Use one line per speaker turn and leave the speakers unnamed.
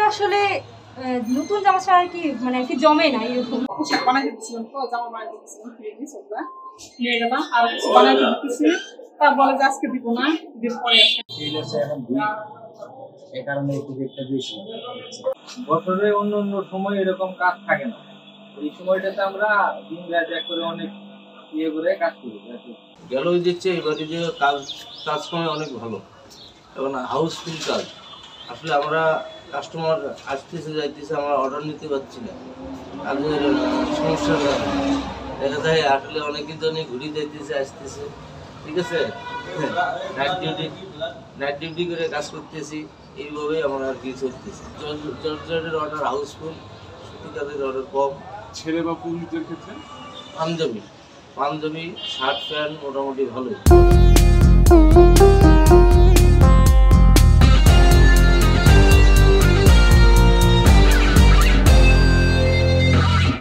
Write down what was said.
আসলে নতুন জামা ছাড়া কি মানে কি জমে না এরকম।
পোশাক বানাই দিচ্ছিলাম তো জামা বানাই দিচ্ছিলাম নিয়ে গেলাম আর কিছু বানাই দিচ্ছি তা বলে যে আজকে দিব না দিন পরে
এই কারণে একটু দেখতে বেশি বছরে অন্য অন্য সময় এরকম কাজ থাকে না। এই সময়টাতে আমরা দিন রাত এক করে অনেক ইয়ে করে কাজ করি।
গেল দিচ্ছে এবারে যে কাজকর্মে অনেক ভালো এবং হাউসফুল কাজ। আসলে আমরা কাস্টমার আসতেছে যাইতেছে, আমরা অর্ডার নিতে পারছি না, কাজের সমস্যার কারণে দেখা যায় আসলে অনেকের জন্য ঘুরে যাইতেছে আসতেছে, ঠিক আছে। নাইট ডিউটি করে কাজ করতেছি, এইভাবেই আমরা আর কি চলতেছি। জর্জেটের অর্ডার হাউসফুল, সুতি কাজের অর্ডার কম।
ছেলে বা পুরুষদের ক্ষেত্রে
পাঞ্জাবি শার্ট প্যান্ট মোটামুটি ভালোই।